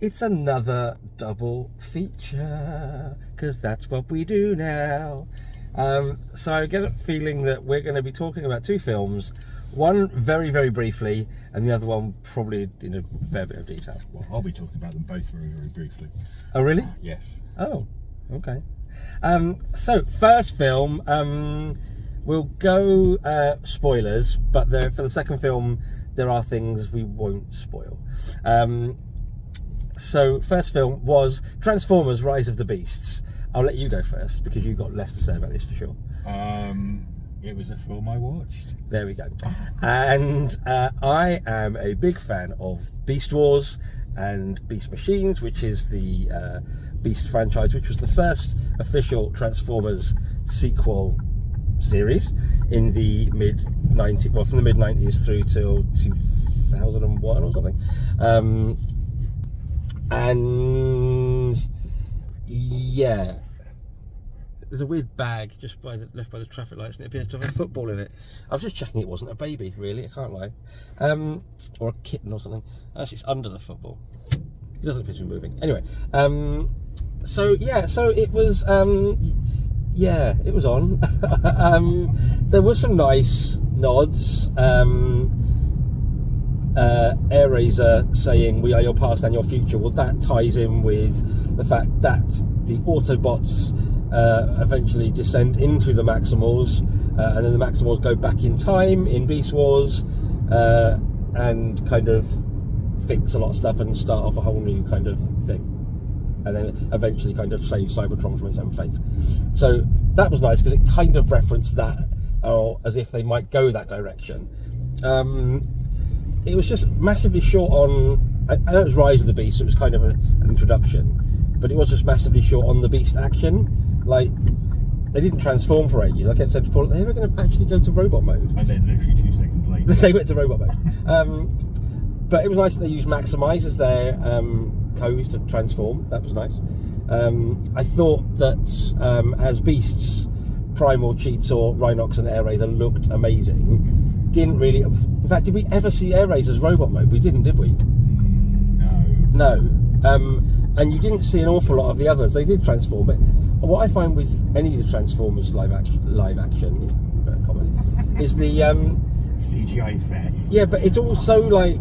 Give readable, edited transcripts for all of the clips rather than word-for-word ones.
It's another double feature, because that's what we do now. So I get a feeling that we're going to be talking about two films, one very, very briefly, and the other one probably in a fair bit of detail. Well, I'll be talking about them both very, very briefly. Oh, really? Yes. Oh, okay. So, first film, we'll go spoilers, but for the second film, there are things we won't spoil. So, first film was Transformers: Rise of the Beasts. I'll let you go first, because you've got less to say about this for sure. It was a film I watched. There we go. And I am a big fan of Beast Wars and Beast Machines, which is the Beast franchise, which was the first official Transformers sequel series in the mid-90s, well, from the mid-90s through till 2001 or something. And yeah, there's a weird bag just left by the traffic lights, and it appears to have a football in it. I was just checking it wasn't a baby, really, I can't lie. Or a kitten or something. Actually, it's under the football. It doesn't appear to be moving. Anyway, so it was, it was on. There were some nice nods. Air Razor saying "We are your past and your future." Well, that ties in with the fact that the Autobots eventually descend into the Maximals, and then the Maximals go back in time in Beast Wars and kind of fix a lot of stuff and start off a whole new kind of thing, and then eventually kind of save Cybertron from its own fate. So that was nice, because it kind of referenced that, or as if they might go that direction. It was just massively short on, I know it was Rise of the Beast, so it was kind of an introduction, but it was just massively short on the Beast action. Like, they didn't transform for ages. I kept saying to Paul, they were going to actually go to robot mode. And then literally 2 seconds later, they went to robot mode. But it was nice that they used Maximize as their code to transform. That was nice. I thought that as Beasts, Primal, Cheetor, Rhinox and Air Razor looked amazing. Didn't really... In fact, did we ever see Air Razor's robot mode? We didn't, did we? No. And you didn't see an awful lot of the others. They did transform, but what I find with any of the Transformers live action in comments, is the... CGI fest. Yeah, but it's also like...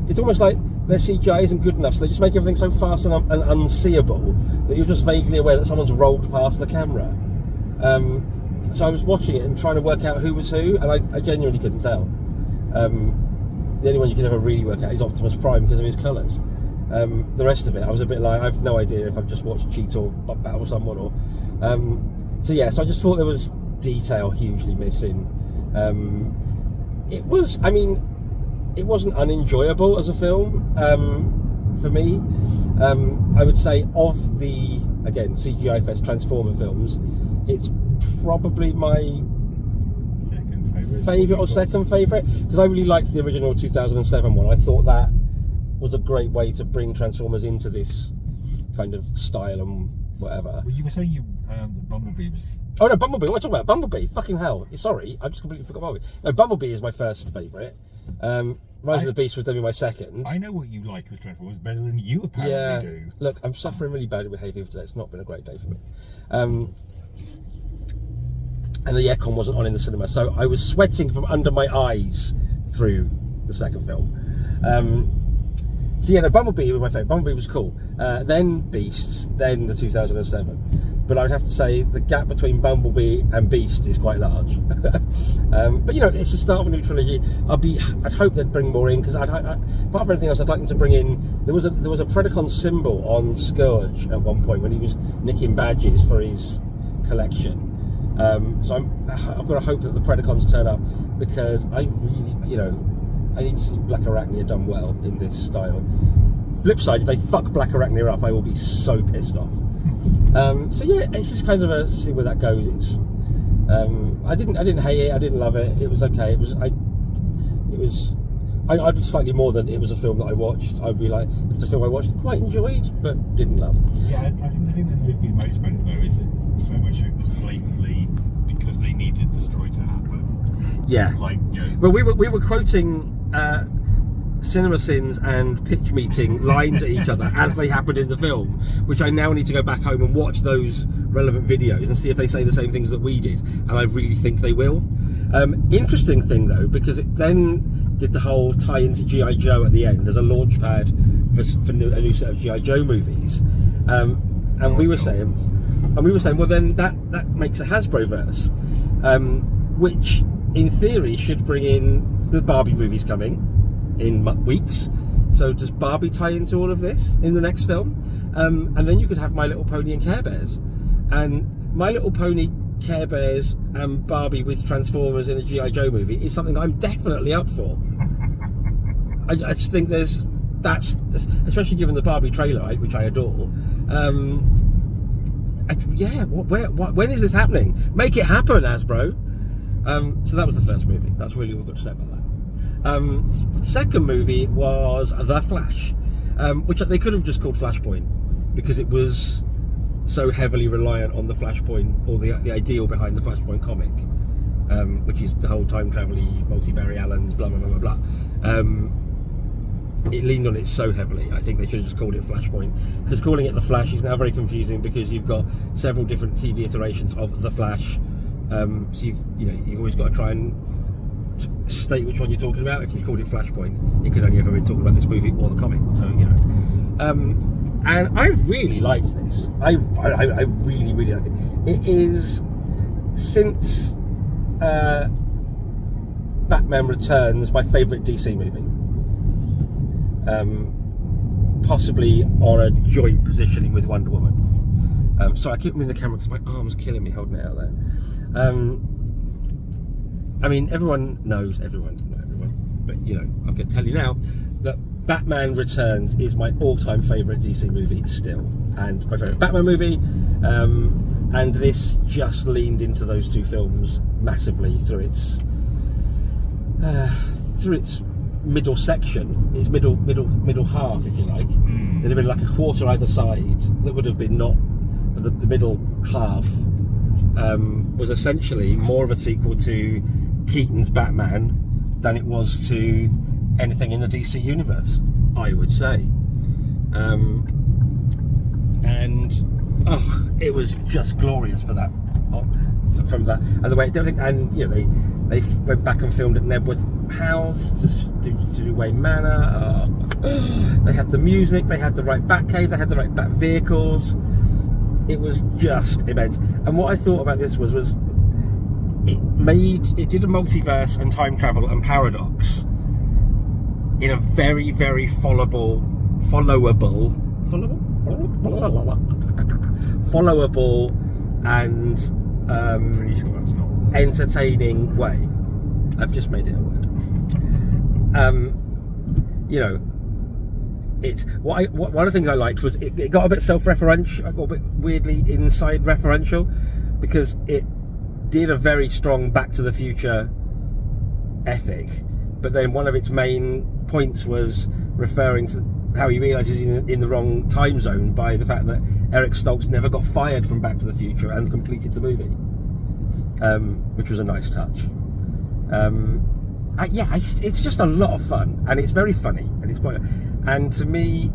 It's almost like their CGI isn't good enough, so they just make everything so fast and unseeable that you're just vaguely aware that someone's rolled past the camera. So I was watching it and trying to work out who was who, and I genuinely couldn't tell. The only one you can ever really work out is Optimus Prime because of his colours. The rest of it, I was a bit like, I have no idea if I've just watched Cheetor battle someone or... So I just thought there was detail hugely missing. It wasn't unenjoyable as a film for me. I would say of the, again, CGI Fest Transformer films, it's probably my second favourite, because I really liked the original 2007 one. I thought that was a great way to bring Transformers into this kind of style and whatever. Well, you were saying Bumblebee was... Oh no, Bumblebee, what am I talking about? Bumblebee, fucking hell. Sorry, I just completely forgot Bumblebee. No, Bumblebee is my first favourite. Rise of the Beast was definitely my second. I know what you like with Transformers better than you apparently do. Look, I'm suffering really badly with hay fever today. It's not been a great day for me. And the aircon wasn't on in the cinema, so I was sweating from under my eyes through the second film. Bumblebee was my favourite. Bumblebee was cool. Then Beasts, then the 2007. But I would have to say the gap between Bumblebee and Beast is quite large. But it's the start of a new trilogy. I'd hope they'd bring more in, because apart from anything else, I'd like them to bring in. There was a Predacon symbol on Scourge at one point when he was nicking badges for his collection. So I've got to hope that the Predacons turn up, because I really, I need to see Black Arachnia done well in this style. Flip side, if they fuck Black Arachnia up, I will be so pissed off. It's just kind of see where that goes. It's I didn't hate it, I didn't love it. It was okay. I'd be slightly more than it was a film that I watched. I'd be like, it's a film I watched and quite enjoyed, but didn't love. Yeah, I think the thing that annoyed me most about it though is that so much of it was blatantly because they needed Destroy to happen. Yeah. Like, Well, we were quoting cinema sins and pitch meeting lines at each other as they happened in the film, which I now need to go back home and watch those relevant videos and see if they say the same things that we did, and I really think they will. Interesting thing though, because it then did the whole tie into G.I. Joe at the end as a launch pad for a new set of G.I. Joe movies, and we were saying, well then that makes a Hasbro verse, which in theory should bring in the Barbie movies coming in weeks. So does Barbie tie into all of this in the next film? And then you could have My Little Pony and Care Bears, and My Little Pony, Care Bears and Barbie with Transformers in a G.I. Joe movie is something I'm definitely up for. I just think that's especially given the Barbie trailer, which I adore. When is this happening? Make it happen, Hasbro. So that was the first movie. That's really all we've got to say about that. Second movie was The Flash, which they could have just called Flashpoint, because it was so heavily reliant on the Flashpoint, or the ideal behind the Flashpoint comic, which is the whole time travel-y, multi-Barry Allens, blah blah blah blah blah. It leaned on it so heavily. I think they should have just called it Flashpoint, because calling it The Flash is now very confusing, because you've got several different TV iterations of The Flash. So you've always got to try and state which one you're talking about. If you called it Flashpoint, it could only ever been talking about this movie or the comic. So and I really liked this. I really really liked it. It is, since Batman Returns, my favourite DC movie. Possibly on a joint positioning with Wonder Woman. Sorry, I keep moving the camera because my arm's killing me holding it out there. I mean, everyone knows, not everyone, but I'm going to tell you now that Batman Returns is my all-time favourite DC movie still, and my favourite Batman movie. And this just leaned into those two films massively through its middle section, its middle half, if you like. There'd have been like a quarter either side that would have been not, but the middle half was essentially more of a sequel to Keaton's Batman than it was to anything in the DC universe, I would say. And it was just glorious for that. From that, and the way it did everything, and they went back and filmed at Nebworth House to do Wayne Manor. They had the music, they had the right Batcave, they had the right Bat vehicles. It was just immense. And what I thought about this was it did a multiverse and time travel and paradox in a very very followable and pretty sure that's not a word. Entertaining way. I've just made it a word. It's one of the things I liked was it got a bit self-referential. I got a bit weirdly inside referential, because it did a very strong Back to the Future ethic, but then one of its main points was referring to how he realises he's in the wrong time zone by the fact that Eric Stoltz never got fired from Back to the Future and completed the movie, which was a nice touch. It's just a lot of fun, and it's very funny, and to me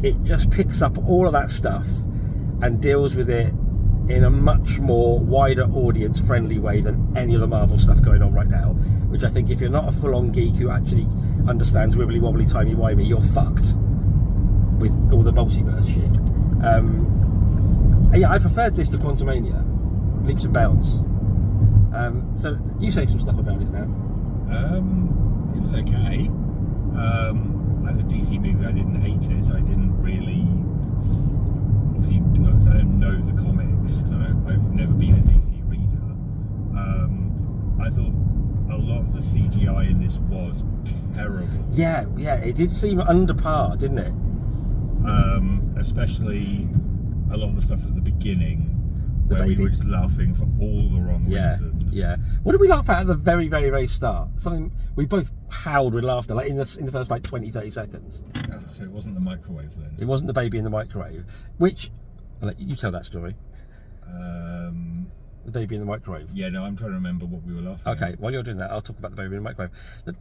it just picks up all of that stuff and deals with it in a much more wider audience friendly way than any of the Marvel stuff going on right now, which I think if you're not a full-on geek who actually understands wibbly wobbly timey wimey, you're fucked with all the multiverse shit. I preferred this to Quantumania, leaps and bounds. So you say some stuff about it now. It was okay. As a DC movie, I didn't hate it. I didn't really, obviously, because I don't know the comics, because I've never been a DC reader. I thought a lot of the CGI in this was terrible. Yeah, it did seem under par, didn't it? Especially a lot of the stuff at the beginning, where we were just laughing for all the wrong reasons. Yeah. What did we laugh at the very, very, very start? Something we both howled with laughter, like in the first 20-30 seconds. So it wasn't the microwave then? It wasn't the baby in the microwave. Which, I'll let you tell that story. The baby in the microwave. Yeah, no, I'm trying to remember what we were laughing at. Okay, while you're doing that, I'll talk about the baby in the microwave.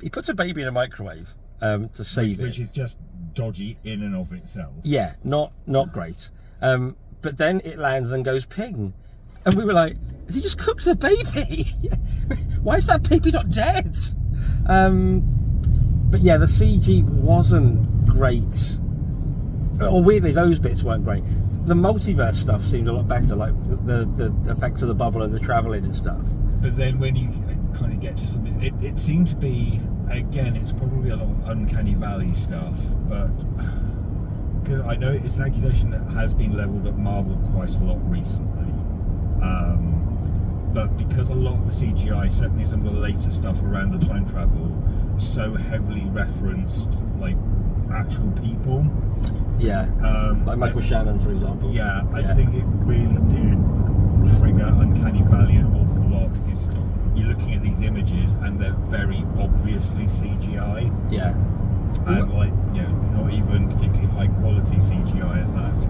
He puts a baby in a microwave, to save which it. is just dodgy in and of itself. Yeah, not great. But then it lands and goes ping, and we were like, "Has he just cooked the baby? Why is that baby not dead?" But yeah, the CG wasn't great, or weirdly, those bits weren't great. The multiverse stuff seemed a lot better, like the effects of the bubble and the travelling and stuff. But then when you kind of get to something, it seemed to be, again, it's probably a lot of uncanny valley stuff, but because I know it's an accusation that has been levelled at Marvel quite a lot recently, but because a lot of the CGI, certainly some of the later stuff around the time travel, so heavily referenced like actual people. Yeah, like Michael Shannon, for example. Yeah, I think it really did trigger Uncanny Valley an awful lot, because you're looking at these images and they're very obviously CGI. Yeah. And like, you know, not even particularly high quality CGI at that.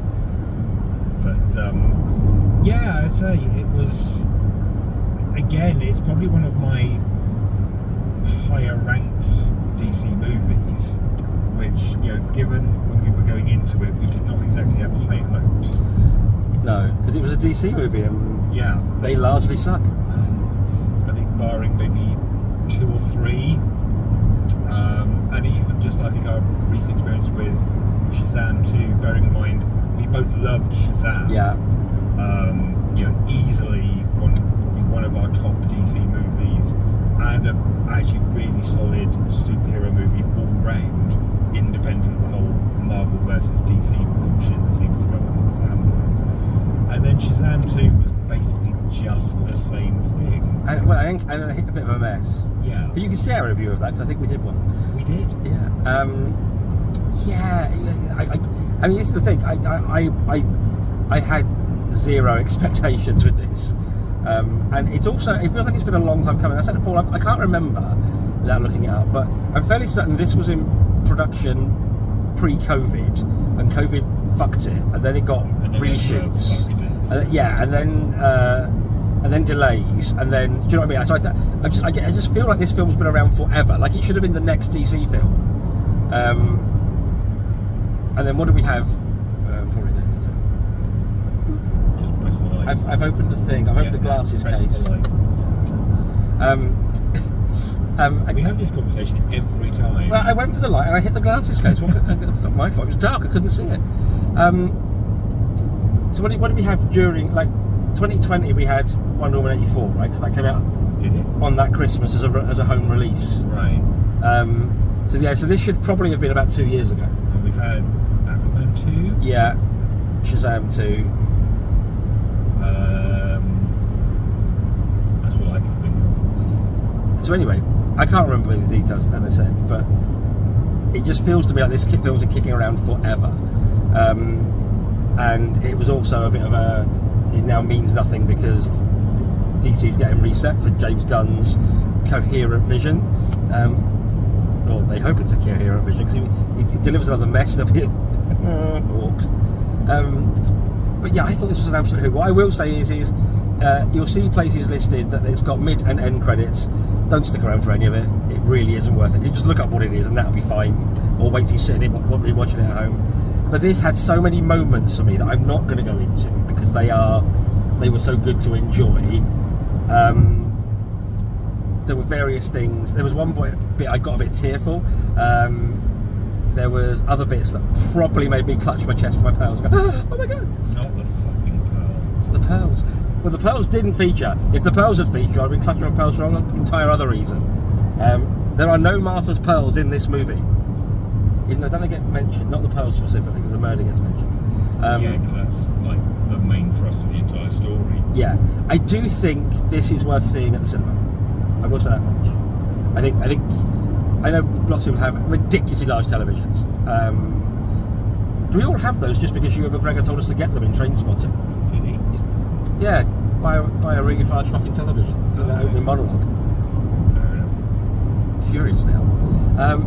But yeah, I say it was, again, it's probably one of my higher ranked DC movies, which, you know, given when we were going into it, we did not exactly have high hopes. No, because it was a DC movie and yeah, they largely suck. I think barring maybe 2 or 3, and even just I think our recent experience with Shazam 2, bearing in mind we both loved Shazam. Yeah. You know, easily probably one of our top DC movies, and actually really solid superhero movie all round, independent of the whole Marvel versus DC bullshit that seems to go on with the fanboys. And then Shazam 2 was basically just the same thing. And, well, and a bit of a mess. Yeah. But you can see our review of that, because I think we did one. We did. Yeah. I mean, it's the thing. I had zero expectations with this, and it's also, it feels like it's been a long time coming. I said to Paul, I can't remember without looking it up, but I'm fairly certain this was in production pre-COVID, and COVID fucked it, and then it got reshoots. And then delays, and then, do you know what I mean? So I just feel like this film's been around forever. Like, it should have been the next DC film. And then what do we have? Probably don't need to. Just press the light. I've opened the thing. I've opened the glasses press case. The light. We have this conversation every time. Well, I went for the light and I hit the glasses case. It's not my fault. It was dark. I couldn't see it. So what did we have during, like, 2020? We had Wonder Woman 84, right? Because that came out on that Christmas as a home release. Right. So this should probably have been about 2 years ago. And we've had Aquaman 2. Yeah. Shazam 2. That's what I can think of. So anyway, I can't remember the details, as I said, but it just feels to me like this film's been kicking around forever. And it was also a bit of it now means nothing because DC's getting reset for James Gunn's coherent vision. Or they hope it's a coherent vision, because he delivers another mess that'll be walked. But yeah, I thought this was an absolute hoot. What I will say is you'll see places listed that it's got mid and end credits. Don't stick around for any of it. It really isn't worth it. You just look up what it is and that'll be fine. Or wait till you're sitting in watching it at home. But this had so many moments for me that I'm not going to go into, because they were so good to enjoy. There were various things. There was one bit I got a bit tearful. There was other bits that probably made me clutch my chest and my pearls and go, oh my god! Not the fucking pearls. The pearls. Well, the pearls didn't feature. If the pearls had featured, I'd been clutching my pearls for an entire other reason. There are no Martha's pearls in this movie. Even though don't they get mentioned? Not the pearls specifically, but the murder gets mentioned. Yeah, because that's like the main thrust of the entire story. Yeah, I do think this is worth seeing at the cinema. I will say that much. I know lots of people have ridiculously large televisions. Do we all have those just because Ewan McGregor told us to get them in Trainspotting? Did he? Yeah, buy a really large fucking television. It's that opening monologue. Fair enough. Curious now.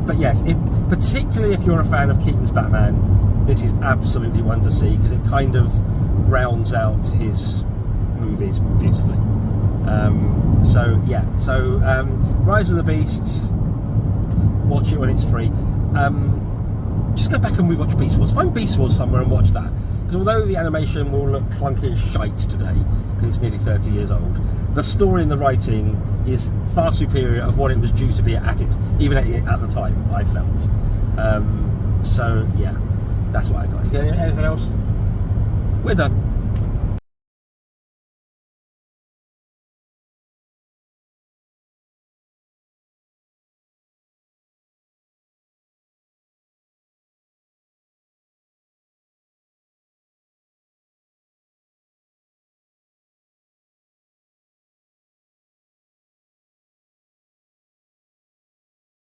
But yes, particularly if you're a fan of Keaton's Batman, this is absolutely one to see, because it kind of rounds out his movies beautifully. So Rise of the Beasts watch it when it's free. Just go back and rewatch Beast Wars. Find Beast Wars somewhere and watch that. Because although the animation will look clunky as shite today, because it's nearly 30 years old, the story and the writing is far superior of what it was due to be at it, even at the time, I felt. So, yeah, that's what I got. You got anything else? We're done.